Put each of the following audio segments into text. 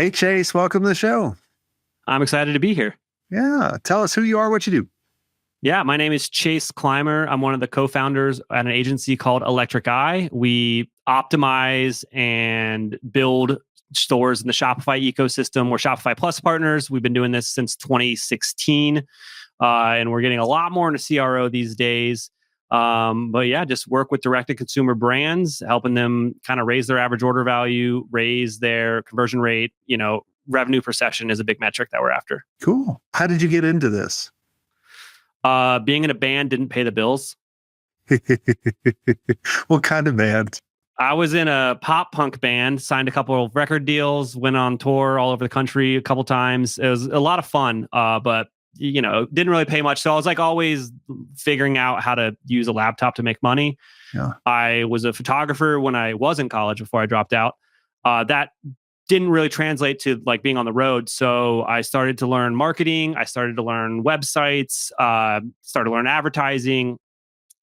Hey, Chase, welcome to the show. I'm excited to be here. Yeah, tell us who you are, what you do. Yeah, my name is Chase Clymer. I'm one of the co-founders at an agency called Electric Eye. We optimize and build stores in the Shopify ecosystem. We're Shopify Plus partners. We've been doing this since 2016, and we're getting a lot more into CRO these days. But yeah, just work with direct-to-consumer brands, helping them kind of raise their average order value, raise their conversion rate. Revenue per session is a big metric that we're after. Cool. How did you get into this? Being in a band didn't pay the bills. What kind of band? I was in a pop punk band, signed a couple of record deals, went on tour all over the country a couple times. It was a lot of fun, but didn't really pay much. So I was like always figuring out how to use a laptop to make money. Yeah. I was a photographer when I was in college before I dropped out. That didn't really translate to like being on the road. So I started to learn marketing. I started to learn websites, started to learn advertising.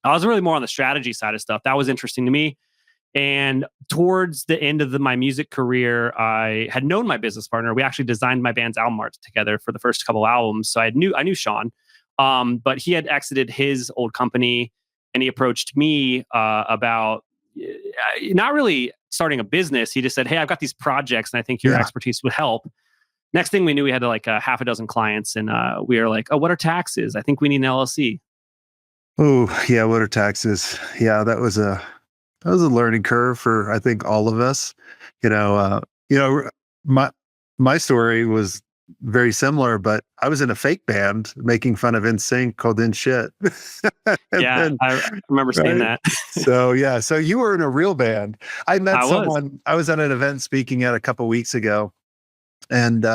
I was really more on the strategy side of stuff. That was interesting to me. And towards the end of my music career, I had known my business partner. We actually designed my band's album art together for the first couple albums. So I knew Sean, but he had exited his old company, and he approached me about not really starting a business. He just said, "Hey, I've got these projects, and I think your expertise would help." Next thing we knew, we had like a half a dozen clients, and we were like, "Oh, what are taxes? I think we need an LLC." Oh, yeah. What are taxes? Yeah, that was a learning curve for I think all of us. My story was very similar, but I was in a fake band making fun of NSYNC called In Shit. I remember seeing that. So you were in a real band. I met someone. I was at an event speaking at a couple weeks ago, and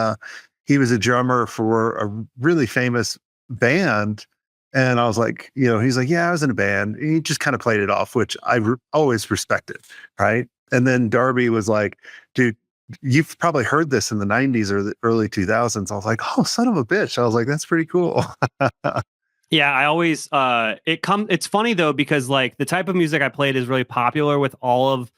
he was a drummer for a really famous band. And I was like, he's like, yeah, I was in a band. And he just kind of played it off, which I always respected, right? And then Darby was like, dude, you've probably heard this in the 90s or the early 2000s. I was like, oh, son of a bitch. I was like, that's pretty cool. Yeah, I always it's funny though, because like the type of music I played is really popular with all of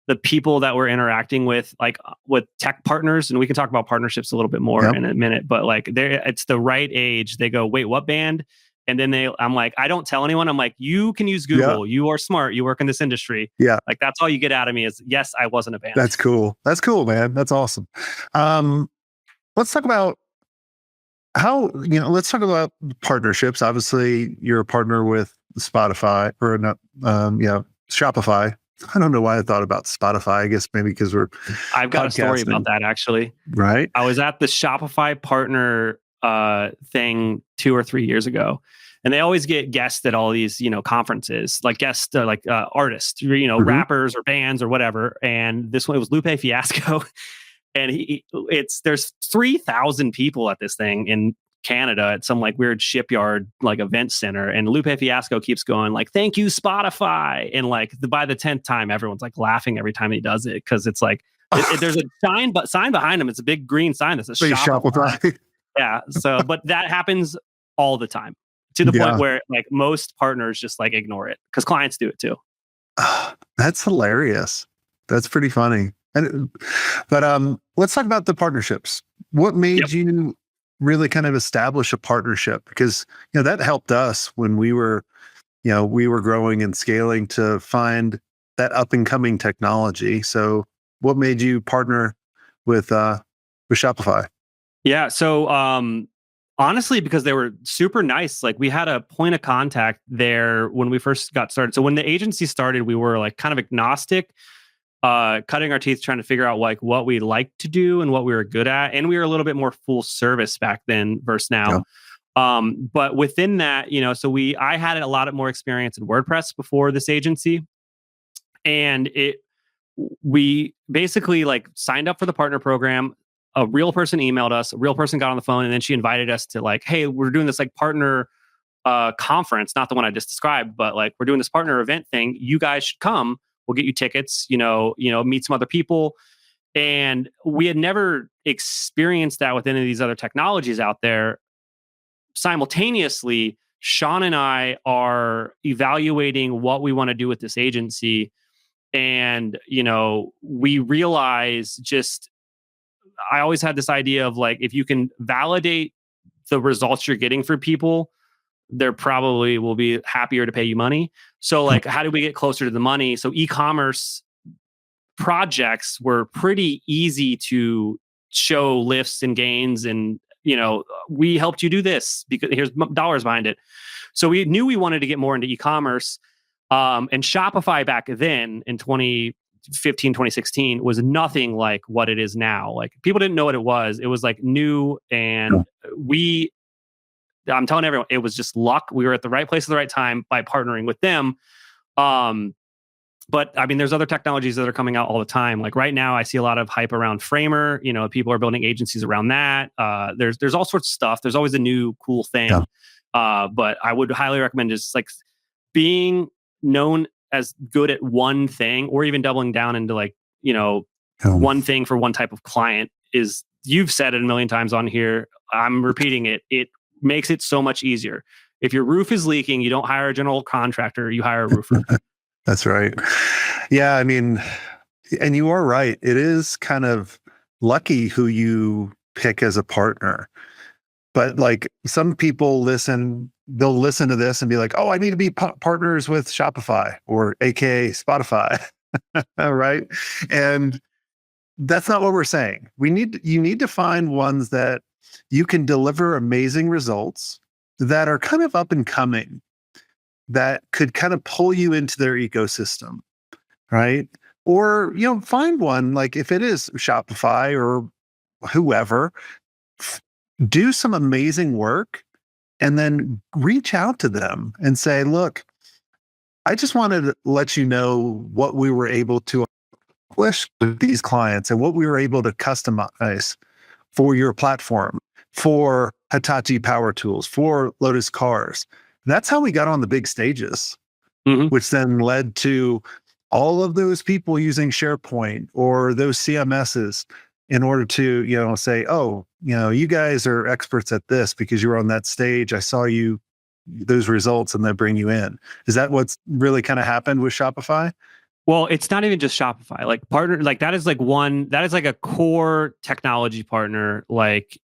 the people that we're interacting with, like with tech partners, and we can talk about partnerships a little bit more in a minute, but like it's the right age. They go, wait, what band? And then I'm like, I don't tell anyone. I'm like, you can use Google. You are smart. You work in this industry. Yeah. Like that's all you get out of me is, yes, I wasn't a band. That's cool. That's cool, man. That's awesome. Let's talk about let's talk about partnerships. Obviously you're a partner with Spotify or not. Shopify. I don't know why I thought about Spotify. I guess maybe because I've got a story about that actually. Right. I was at the Shopify partner thing 2 or 3 years ago, and they always get guests at all these conferences, like guests like artists, rappers or bands or whatever. And this one, it was Lupe Fiasco, and there's 3,000 people at this thing in Canada at some like weird shipyard like event center, and Lupe Fiasco keeps going like, "Thank you, Spotify," and like by the 10th time, everyone's like laughing every time he does it, because it's like there's a sign behind him. It's a big green sign that says Shopify. Yeah. So, but that happens all the time, to the point where like most partners just like ignore it because clients do it too. That's hilarious. That's pretty funny. But let's talk about the partnerships. What made you really kind of establish a partnership? Because that helped us when we were growing and scaling to find that up and coming technology. So, what made you partner with Shopify? Yeah. So honestly, because they were super nice. Like we had a point of contact there when we first got started. So when the agency started, we were like kind of agnostic, cutting our teeth, trying to figure out like what we liked to do and what we were good at. And we were a little bit more full service back then versus now. Yeah. But within that, I had a lot more experience in WordPress before this agency. And we basically like signed up for the partner program. A real person emailed us, a real person got on the phone, and then she invited us to like, hey, we're doing this like partner conference, not the one I just described, but like we're doing this partner event thing. You guys should come. We'll get you tickets, meet some other people. And we had never experienced that with any of these other technologies out there. Simultaneously, Sean and I are evaluating what we want to do with this agency. And, we realize just I always had this idea of like, if you can validate the results you're getting for people, they're probably will be happier to pay you money. So like, how do we get closer to the money? So e-commerce projects were pretty easy to show lifts and gains, and we helped you do this because here's dollars behind it. So we knew we wanted to get more into e-commerce, and Shopify back then in 2015, 2016 was nothing like what it is now. Like, people didn't know what it was. It was like new, and I'm telling everyone, it was just luck. We were at the right place at the right time by partnering with them. But I mean, there's other technologies that are coming out all the time. Like right now, I see a lot of hype around Framer. People are building agencies around that. There's all sorts of stuff. There's always a new cool thing. But I would highly recommend just like being known as good at one thing, or even doubling down into like, one thing for one type of client. Is, you've said it a million times on here, I'm repeating it. It makes it so much easier. If your roof is leaking, you don't hire a general contractor, you hire a roofer. That's right. Yeah, I mean, and you are right. It is kind of lucky who you pick as a partner. But like, some people they'll listen to this and be like, oh, I need to be partners with Shopify, or AKA Spotify. Right? And that's not what we're saying. You need to find ones that you can deliver amazing results, that are kind of up and coming, that could kind of pull you into their ecosystem, right? Or, find one, like if it is Shopify or whoever, do some amazing work, and then reach out to them and say, look, I just wanted to let you know what we were able to accomplish with these clients and what we were able to customize for your platform, for Hitachi Power Tools, for Lotus Cars. That's how we got on the big stages, which then led to all of those people using SharePoint or those CMSs in order to, say, oh, you guys are experts at this because you were on that stage. I saw those results, and they bring you in. Is that what's really kind of happened with Shopify? Well, it's not even just Shopify. Like partner, like that is like a core technology partner. Like,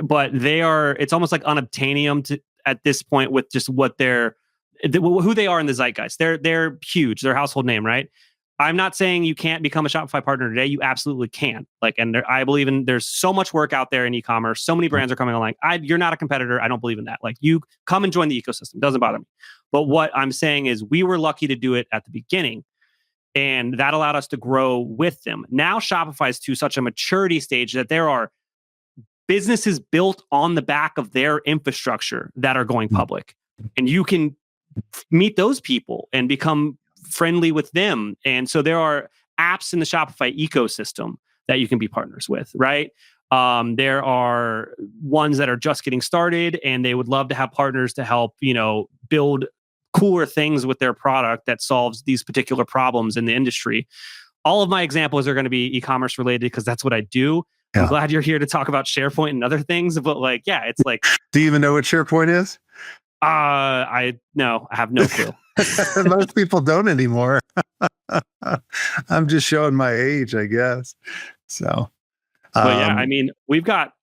but it's almost like unobtainium at this point with just what who they are in the zeitgeist. They're huge. They're a household name, right? I'm not saying you can't become a Shopify partner today. You absolutely can. Like, and I believe there's so much work out there in e-commerce. So many brands are coming online. You're not a competitor. I don't believe in that. Like, you come and join the ecosystem. Doesn't bother me. But what I'm saying is, we were lucky to do it at the beginning, and that allowed us to grow with them. Now Shopify is to such a maturity stage that there are businesses built on the back of their infrastructure that are going public, and you can meet those people and become friendly with them. And so there are apps in the Shopify ecosystem that you can be partners with, right? There are ones that are just getting started, and they would love to have partners to help, build cooler things with their product that solves these particular problems in the industry. All of my examples are going to be e-commerce related because that's what I do. Yeah. I'm glad you're here to talk about SharePoint and other things, but like, yeah, it's like. Do you even know what SharePoint is? I have no clue. Most people don't anymore. I'm just showing my age, I guess. So, but yeah, I mean, we got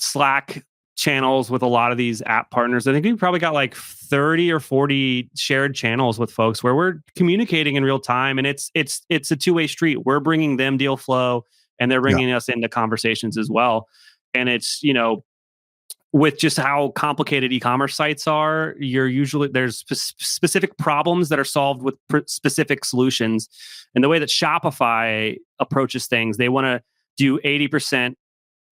Slack channels with a lot of these app partners. I think we probably got like 30 or 40 shared channels with folks where we're communicating in real time, and it's a two-way street. We're bringing them deal flow, and they're bringing us into conversations as well. And it's, with just how complicated e-commerce sites are, there's specific problems that are solved with specific solutions. And the way that Shopify approaches things, they want to do 80%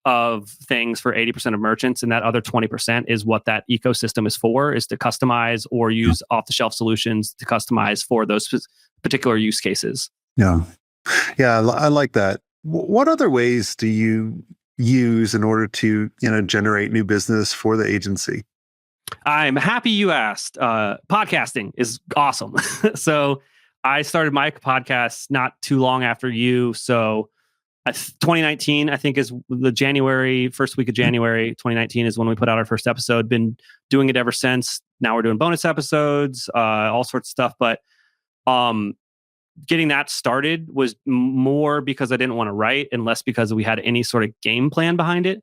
of things for 80% of merchants, and that other 20% is what that ecosystem is for, is to customize or use off-the-shelf solutions to customize for those particular use cases. Yeah, I like that. What other ways do you use in order to generate new business for the agency? I'm happy you asked. Podcasting is awesome. So I started my podcast not too long after you. So 2019, I think, is the first week of January 2019 is when we put out our first episode. Been doing it ever since. Now we're doing bonus episodes, all sorts of stuff. But getting that started was more because I didn't want to write and less because we had any sort of game plan behind it.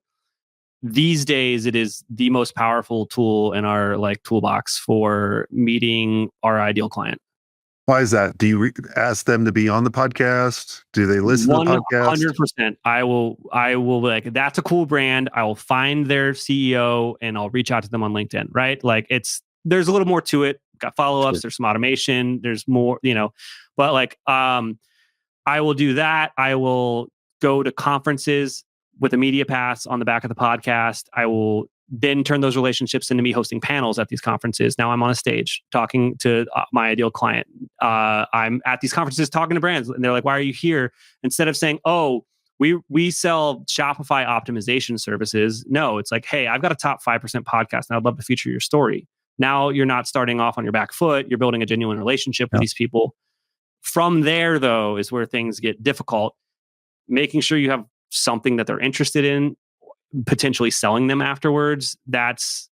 These days, it is the most powerful tool in our like toolbox for meeting our ideal client. Why is that? Do you ask them to be on the podcast? Do they listen to the podcast? 100%. I will like, that's a cool brand. I will find their CEO and I'll reach out to them on LinkedIn, right? Like there's a little more to it. Got follow-ups, sure. There's some automation, there's more, but like, I will do that. I will go to conferences with a media pass on the back of the podcast. I will then turn those relationships into me hosting panels at these conferences. Now I'm on a stage talking to my ideal client. I'm at these conferences talking to brands, and they're like, "Why are you here?" Instead of saying, "Oh, we sell Shopify optimization services," no, it's like, "Hey, I've got a top 5% podcast, and I'd love to feature your story." Now you're not starting off on your back foot. You're building a genuine relationship with these people. From there, though, is where things get difficult. Making sure you have something that they're interested in, potentially selling them afterwards. That's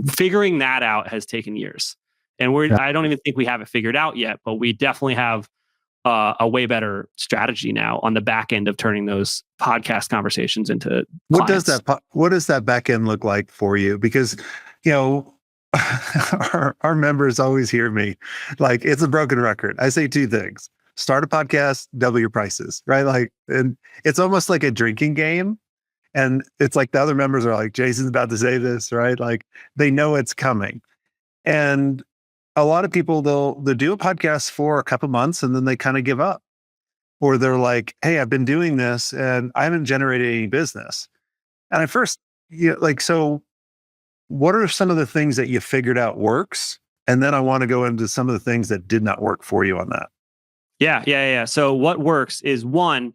figuring that out has taken years, and I don't even think we have it figured out yet, but we definitely have a way better strategy now on the back end of turning those podcast conversations into clients. What does that back end look like for you? Because our members always hear me like it's a broken record. I say two things: start a podcast, double your prices, right? Like, and it's almost like a drinking game. And it's like the other members are like, Jason's about to say this, right? Like they know it's coming. And a lot of people, they'll do a podcast for a couple months and then they kind of give up. Or they're like, hey, I've been doing this and I haven't generated any business. And at first, so what are some of the things that you figured out works? And then I want to go into some of the things that did not work for you on that. Yeah. So what works is, one,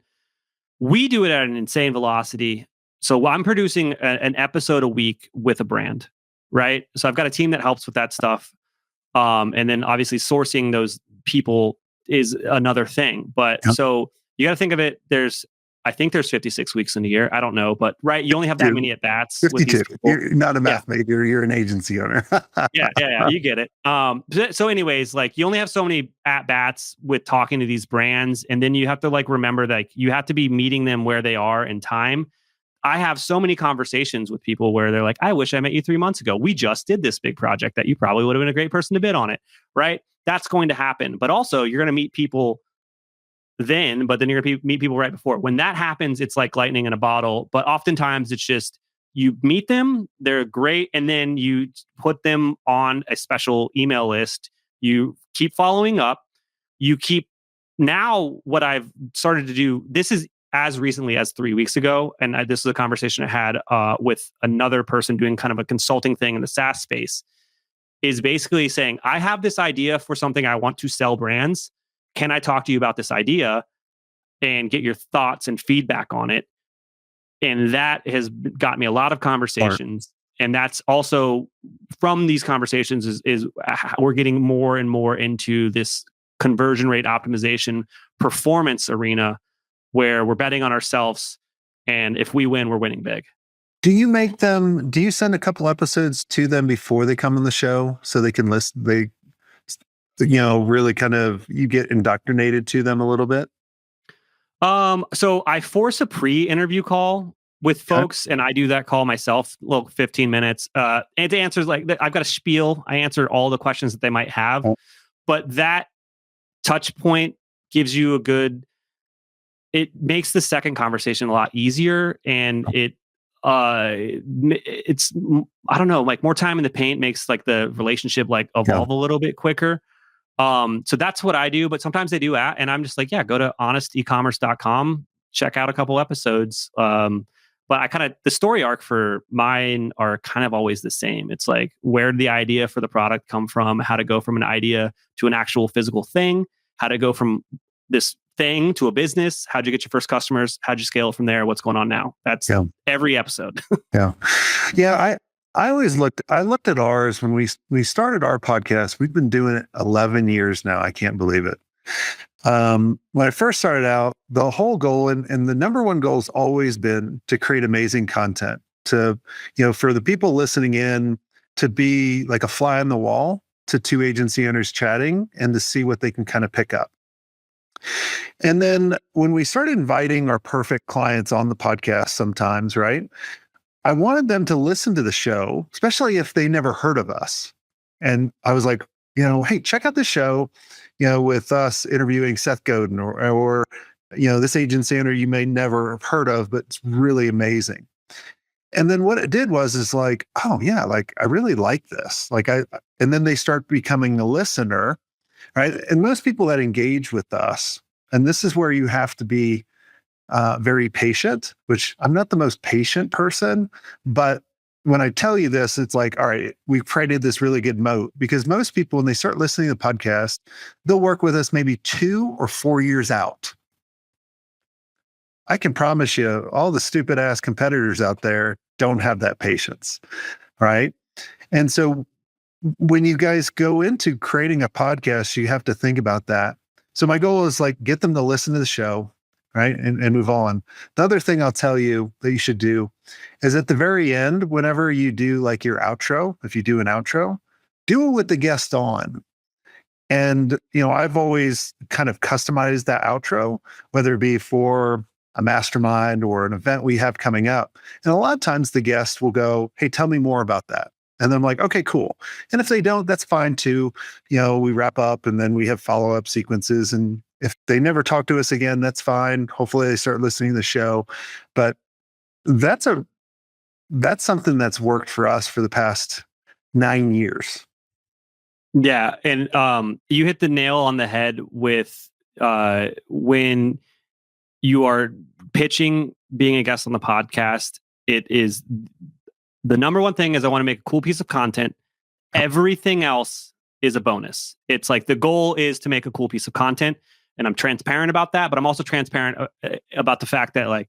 we do it at an insane velocity. So I'm producing an episode a week with a brand, right? So I've got a team that helps with that stuff. And then obviously sourcing those people is another thing. But so you got to think of it. I think there's 56 weeks in a year. I don't know, but right. You only have that many at bats. 52. You're not a math major. You're an agency owner. Yeah. You get it. So anyways, like you only have so many at bats with talking to these brands. And then you have to like remember that you have to be meeting them where they are in time. I have so many conversations with people where they're like, I wish I met you 3 months ago. We just did this big project that you probably would have been a great person to bid on it, right? That's going to happen. But also you're going to meet people then, but then you're going to meet people right before. When that happens, it's like lightning in a bottle. But oftentimes it's just, you meet them, they're great, and then you put them on a special email list. You keep following up. Now what I've started to do, this is as recently as 3 weeks ago, and this is a conversation I had with another person doing kind of a consulting thing in the SaaS space, is basically saying, I have this idea for something I want to sell brands. Can I talk to you about this idea and get your thoughts and feedback on it? And that has got me a lot of conversations. And that's also from these conversations is we're getting more and more into this conversion rate optimization performance arena where we're betting on ourselves. And if we win, we're winning big. Do you send a couple episodes to them before they come on the show so they can listen? Really kind of, you get indoctrinated to them a little bit? So I force a pre-interview call with folks, and I do that call myself, 15 minutes. And it answers like, I've got a spiel. I answer all the questions that they might have, but that touch point gives you it makes the second conversation a lot easier. And it's, I don't know, like more time in the paint makes like the relationship like evolve a little bit quicker. So that's what I do, but sometimes they do and I'm just like, go to honestecommerce.com, check out a couple episodes. But the story arc for mine are kind of always the same. It's like, where did the idea for the product come from? How to go from an idea to an actual physical thing? How to go from this thing to a business? How'd you get your first customers? How'd you scale from there? What's going on now? That's every episode. I looked at ours when we started our podcast. We've been doing it 11 years now. I can't believe it. When I first started out, the whole goal and the number one goal has always been to create amazing content, to, for the people listening in, to be like a fly on the wall to two agency owners chatting and to see what they can kind of pick up. And then when we started inviting our perfect clients on the podcast sometimes, right? I wanted them to listen to the show, especially if they never heard of us. And I was like, hey, check out the show, with us interviewing Seth Godin or this agency owner you may never have heard of, but it's really amazing. And then what it did was is like, oh yeah, like I really like this. And then they start becoming a listener, right? And most people that engage with us, and this is where you have to be very patient, which I'm not the most patient person, but when I tell you this, it's like, all right, we've created this really good moat because most people, when they start listening to the podcast, they'll work with us maybe 2 or 4 years out. I can promise you, all the stupid ass competitors out there don't have that patience, right? And so when you guys go into creating a podcast, you have to think about that. So my goal is like get them to listen to the show, right? And move on. The other thing I'll tell you that you should do is at the very end, whenever you do like your outro, if you do an outro, do it with the guest on. And, I've always kind of customized that outro, whether it be for a mastermind or an event we have coming up. And a lot of times the guest will go, hey, tell me more about that. And then I'm like, okay, cool. And if they don't, that's fine too. We wrap up and then we have follow-up sequences. And if they never talk to us again, that's fine. Hopefully they start listening to the show. But that's something that's worked for us for the past 9 years. Yeah. And you hit the nail on the head with when you are pitching being a guest on the podcast, it is the number one thing is I want to make a cool piece of content. Everything else is a bonus. It's like the goal is to make a cool piece of content. And I'm transparent about that, but I'm also transparent about the fact that like,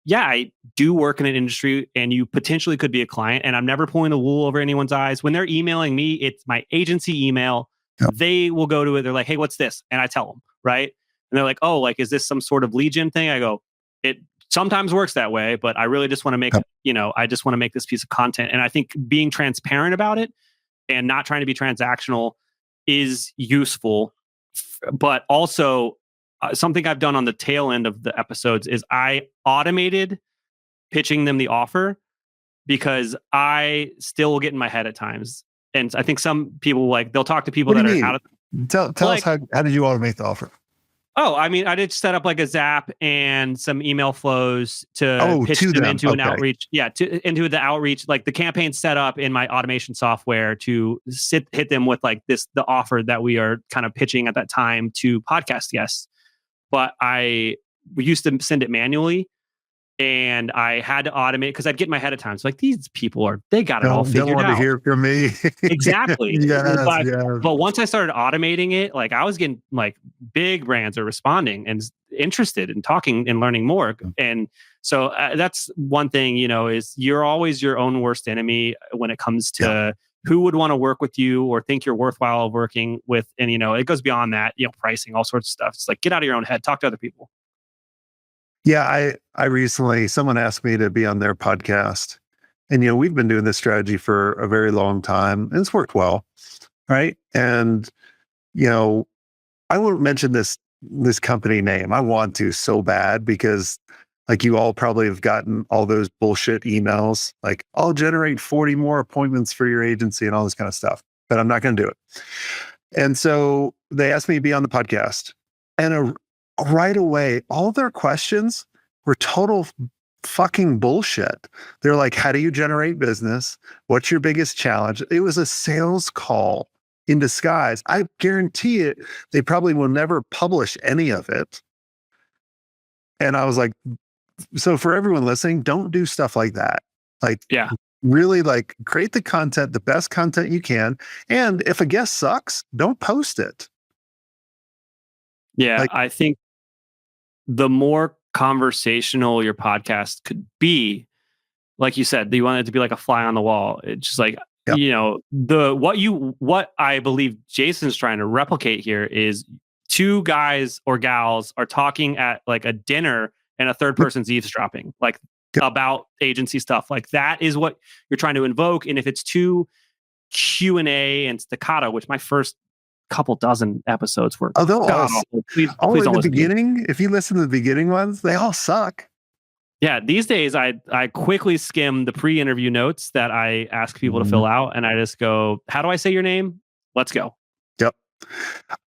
yeah, I do work in an industry and you potentially could be a client and I'm never pulling the wool over anyone's eyes. When they're emailing me, it's my agency email. Yep. They will go to it. They're like, hey, what's this? And I tell them, right? And they're like, oh, like, is this some sort of lead gen thing? I go, it sometimes works that way, but I really just want to make, I just want to make this piece of content. And I think being transparent about it and not trying to be transactional is useful. But also something I've done on the tail end of the episodes is I automated pitching them the offer because I still will get in my head at times. And I think some people they'll talk to people that are out of. Tell us how did you automate the offer? Oh, I mean, I did set up like a Zap and some email flows to pitch them into an outreach. Yeah, into the outreach, like the campaign set up in my automation software to hit them with like the offer that we are kind of pitching at that time to podcast guests. But we used to send it manually. And I had to automate because I'd get in my head at times like these people they got it all figured out. Don't want to hear from me. Exactly. Yes. But once I started automating it, like I was getting like big brands are responding and interested in talking and learning more. And so that's one thing, is you're always your own worst enemy when it comes to who would want to work with you or think you're worthwhile working with. And, it goes beyond that, pricing, all sorts of stuff. It's like, get out of your own head, talk to other people. Yeah, I recently, someone asked me to be on their podcast. And, we've been doing this strategy for a very long time and it's worked well. Right. And, I won't mention this company name. I want to so bad because like you all probably have gotten all those bullshit emails, like I'll generate 40 more appointments for your agency and all this kind of stuff, but I'm not going to do it. And so they asked me to be on the podcast and right away, all their questions were total fucking bullshit. They're like, how do you generate business? What's your biggest challenge? It was a sales call in disguise. I guarantee it, they probably will never publish any of it. And I was like, so for everyone listening, don't do stuff like that. Like, really like create the content, the best content you can. And if a guest sucks, don't post it. Yeah, I think the more conversational your podcast could be, like you said, you want it to be like a fly on the wall. It's just like, what I believe Jason's trying to replicate here is two guys or gals are talking at like a dinner and a third person's eavesdropping, like about agency stuff. Like that is what you're trying to invoke. And if it's too Q&A and staccato, which my first couple dozen episodes were they'll all please in don't the listen to me. beginning. If you listen to the beginning ones, they all suck. Yeah, these days I quickly skim the pre-interview notes that I ask people to fill out, and I just go, "How do I say your name? Let's go." Yep.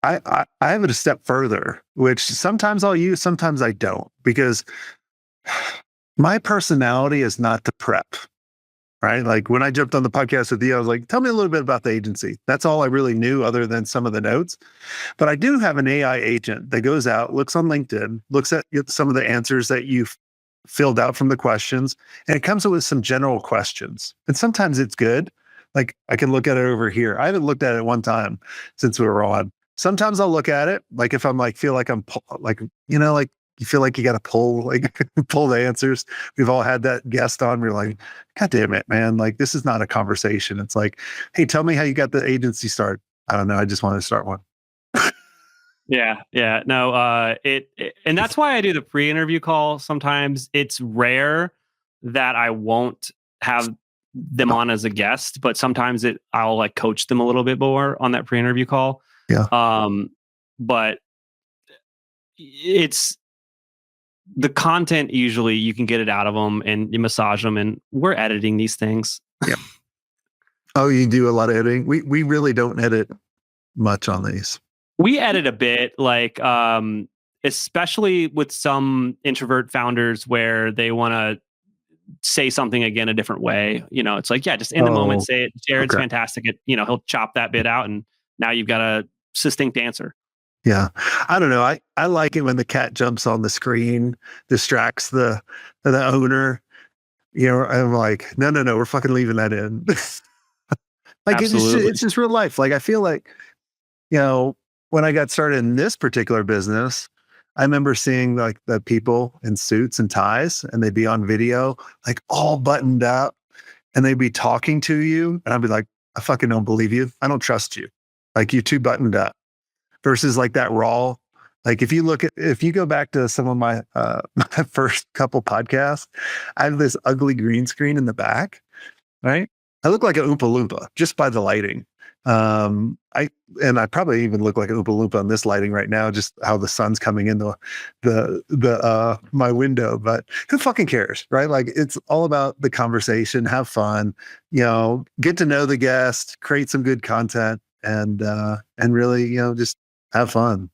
I have it a step further, which sometimes I'll use, sometimes I don't, because my personality is not to prep. Right. Like when I jumped on the podcast with you, I was like, tell me a little bit about the agency. That's all I really knew other than some of the notes. But I do have an AI agent that goes out, looks on LinkedIn, looks at some of the answers that you've filled out from the questions, and it comes up with some general questions. And sometimes it's good. Like I can look at it over here. I haven't looked at it one time since we were on. Sometimes I'll look at it, like if I'm like, feel like I'm like, like you feel like you got to pull, like pull the answers. We've all had that guest on. We're like, God damn it, man. Like, this is not a conversation. It's like, hey, tell me how you got the agency started. I don't know. I just wanted to start one. Yeah. No, and that's why I do the pre-interview call. Sometimes it's rare that I won't have them on as a guest, but sometimes I'll like coach them a little bit more on that pre-interview call. Yeah. But it's the content, usually you can get it out of them and you massage them, and we're editing these things. Yeah. Oh, you do a lot of editing? We really don't edit much on these. We edit a bit, like especially with some introvert founders where they want to say something again a different way. It's like, yeah, just in the moment say it. Jared's fantastic at, he'll chop that bit out and now you've got a succinct answer. Yeah. I don't know. I like it when the cat jumps on the screen, distracts the owner. I'm like, no, we're fucking leaving that in. Like it's just real life. Like I feel like, when I got started in this particular business, I remember seeing like the people in suits and ties, and they'd be on video, like all buttoned up, and they'd be talking to you. And I'd be like, I fucking don't believe you. I don't trust you. Like you're too buttoned up. Versus like that raw. Like if you go back to some of my my first couple podcasts, I have this ugly green screen in the back, right? I look like an Oompa Loompa just by the lighting. I probably even look like an Oompa Loompa on this lighting right now, just how the sun's coming in the my window. But who fucking cares, right? Like it's all about the conversation, have fun, get to know the guest, create some good content, and really, just have fun.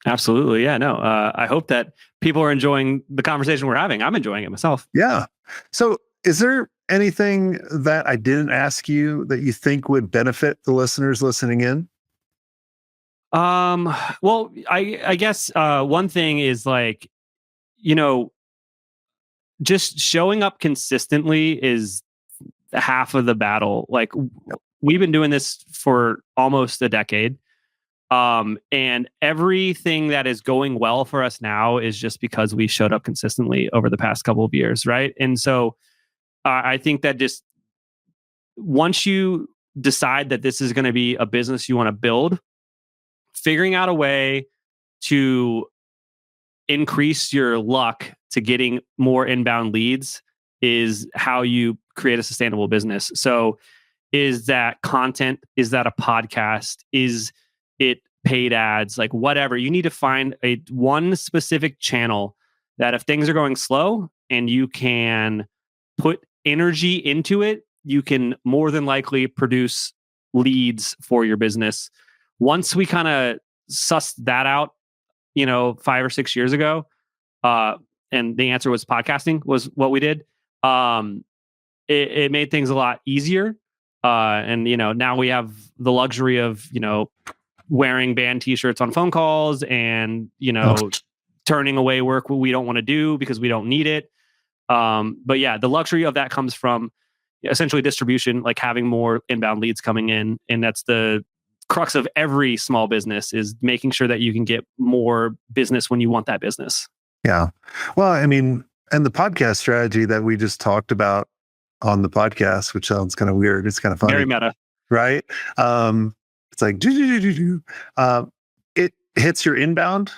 Absolutely. Yeah, no, I hope that people are enjoying the conversation we're having. I'm enjoying it myself. Yeah. So is there anything that I didn't ask you that you think would benefit the listeners listening in? Well, I guess one thing is like, just showing up consistently is half of the battle. Like we've been doing this for almost a decade. And everything that is going well for us now is just because we showed up consistently over the past couple of years. Right. And so I think that just once you decide that this is going to be a business you want to build, figuring out a way to increase your luck to getting more inbound leads is how you create a sustainable business. So is that content? Is that a podcast? Is it paid ads? Like whatever. You need to find one specific channel that if things are going slow and you can put energy into it, you can more than likely produce leads for your business. Once we kind of sussed that out, 5 or 6 years ago, and the answer was podcasting was what we did. It made things a lot easier. And now we have the luxury of, wearing band t-shirts on phone calls and, turning away work we don't want to do because we don't need it. But yeah, the luxury of that comes from essentially distribution, like having more inbound leads coming in. And that's the crux of every small business, is making sure that you can get more business when you want that business. Yeah. Well, I mean, and the podcast strategy that we just talked about on the podcast, which sounds kind of weird. It's kind of funny. Very meta. Right? It's like, it hits your inbound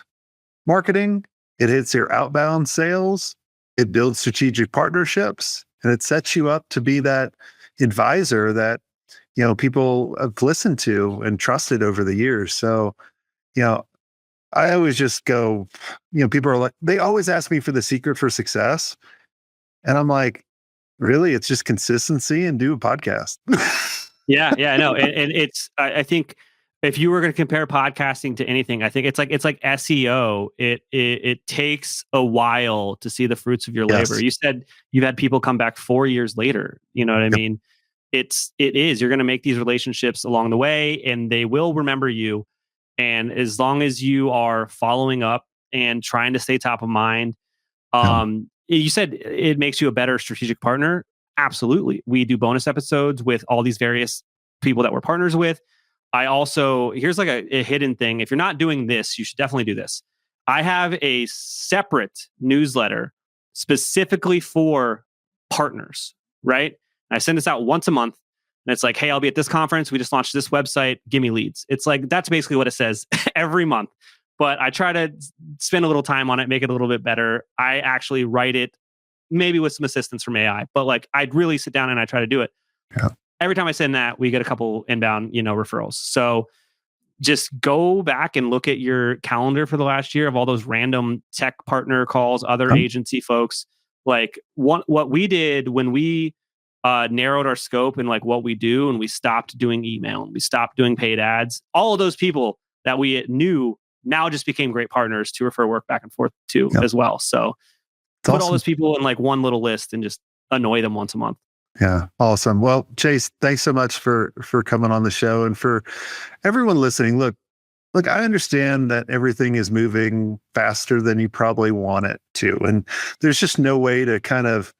marketing. It hits your outbound sales. It builds strategic partnerships, and it sets you up to be that advisor that, people have listened to and trusted over the years. So, I always just go, people are like, they always ask me for the secret for success. And I'm like, really? It's just consistency and do a podcast. Yeah, I know. And it's, I think if you were going to compare podcasting to anything, I think it's like SEO. It takes a while to see the fruits of your labor. You said you've had people come back 4 years later. You know what I mean? It is, you're going to make these relationships along the way and they will remember you. And as long as you are following up and trying to stay top of mind, you said it makes you a better strategic partner. Absolutely. We do bonus episodes with all these various people that we're partners with. I also, here's like a hidden thing. If you're not doing this, you should definitely do this. I have a separate newsletter specifically for partners, right? I send this out once a month. And it's like, hey, I'll be at this conference. We just launched this website. Give me leads. It's like, that's basically what it says every month. But I try to spend a little time on it, make it a little bit better. I actually write it, maybe with some assistance from AI, but like I'd really sit down and I try to do it. Yeah. Every time I send that, we get a couple inbound, referrals. So just go back and look at your calendar for the last year of all those random tech partner calls, other agency folks. Like what we did when we narrowed our scope and like what we do, and we stopped doing email and we stopped doing paid ads. All of those people that we knew now just became great partners to refer work back and forth to as well. So put all those people in like one little list and just annoy them once a month. Yeah. Awesome. Well, Chase, thanks so much for coming on the show, and for everyone listening. Look, I understand that everything is moving faster than you probably want it to. And there's just no way to kind of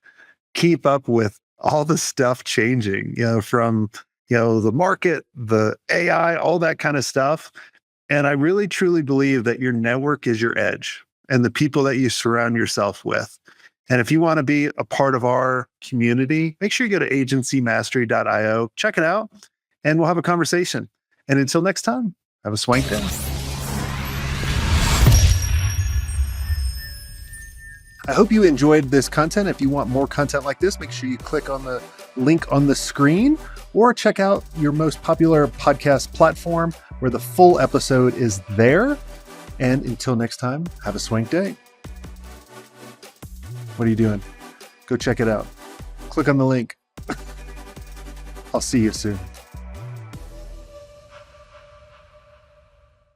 keep up with all the stuff changing, from, the market, the AI, all that kind of stuff. And I really, truly believe that your network is your edge and the people that you surround yourself with. And if you want to be a part of our community, make sure you go to agencymastery.io, check it out, and we'll have a conversation. And until next time, have a swank day. I hope you enjoyed this content. If you want more content like this, make sure you click on the link on the screen or check out your most popular podcast platform where the full episode is there. And until next time, have a swank day. What are you doing? Go check it out. Click on the link. I'll see you soon.